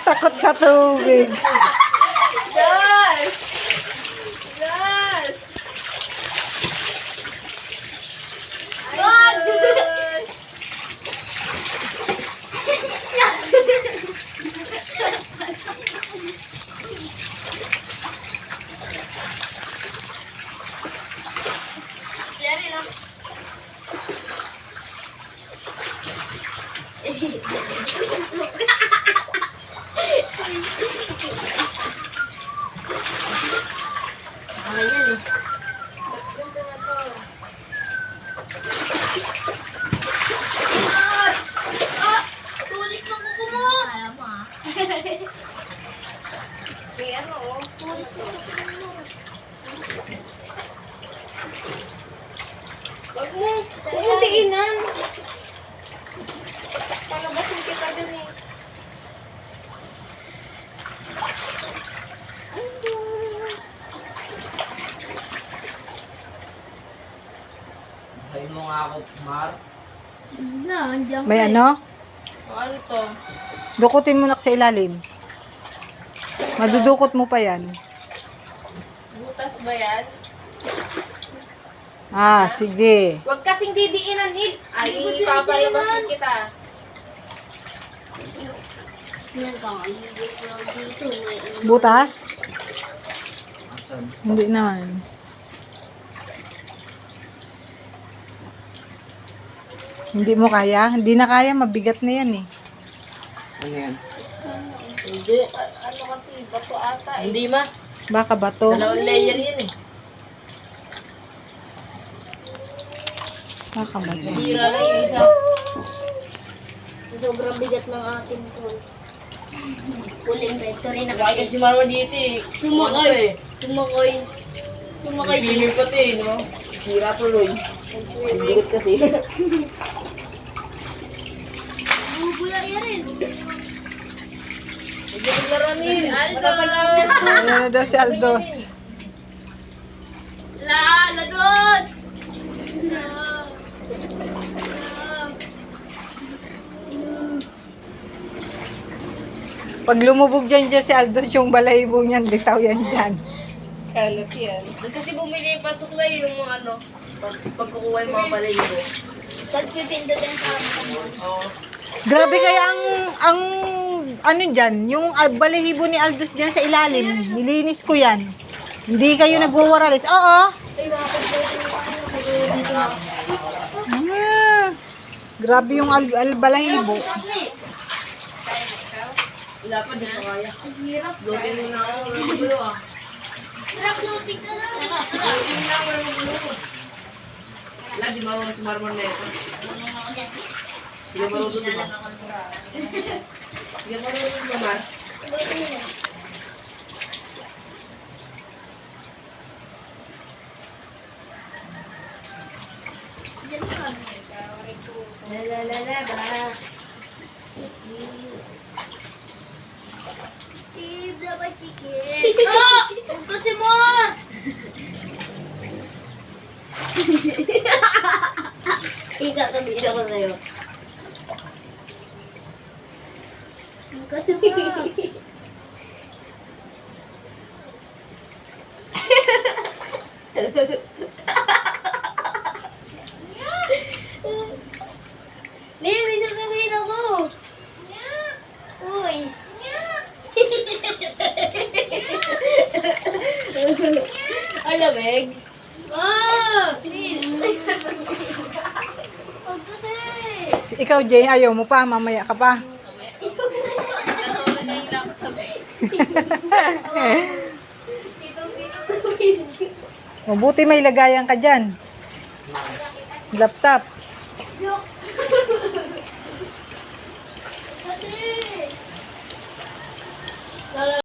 Takot sa tubig. Yes! Yes! Wag! Yari lang. Ay, yan eh. Ganda na to. Tulis ng kuko mo! Kaya mo ah. May ano oh. Tulis ng kuko mo. Wag mo. Huwag mo diinan. Palabasin kita dun eh. Sabi mo nga ako, Mar. Na, andiyan May ano? O, ano to? Dukutin mo na sa ilalim. Madudukot mo pa yan. Butas ba yan? Ah, sige. Huwag kasing didiinan, Il. Ay, papalabasin kita. Butas? Asan? Hindi naman. Hindi mo kaya? Hindi na kaya, mabigat na yan eh. Ano yan? Hindi. Ano kasi, bato ata eh. Hindi ma. Baka bato. Dalawang layer yun eh. Baka bato. Sira lang yung isa. Sobrang bigat ng ating tool. Full inventory na Kaya kasi Marwa dito eh. Sumakay. Sumakay. Sumakay. Pilir pati eh, no? Sira tuloy. Ang bigat kasi. Bubuya rin. Hindi ko laranin. Aldo! Ano na daw si Aldos? La doon! Pag lumubog dyan si Aldos, yung balahibo niyan, litaw yan dyan. Kalat yan. Doon kasi bumili yung pasuklay yung mga ano. Pagkukuha yung mga balayibo. Tapos pipindutin sa Oo. Grabe kaya ang ano dyan, yung balahibo ni Aldos dyan sa ilalim, nilinis ko yan. Hindi kayo nagwawaralis. Oo. Ah, grabe yung balahibo. Wala pa din pa kaya. Ang hirap. Loading muna ako. Walang magulo ah. Hirap loading ka lang. Loading muna ako. Walang magulo. Wala, di marunong si Marmon na ito. Hindi marunong di ba? Hindi marunong di ba, Mar? Steve, dapat chicken. Oh! Huwag kasi mo! Sasabihin ako sa'yo. Huwag kasi mo! Nen, may sasabihin ako! Uy! Alamig? Ah! Please! Huwag kasi! Ikaw, Jay, ayaw mo pa, mamaya ka pa. Sorry na yung laptop. Mabuti may lagayan ka dyan. Laptop.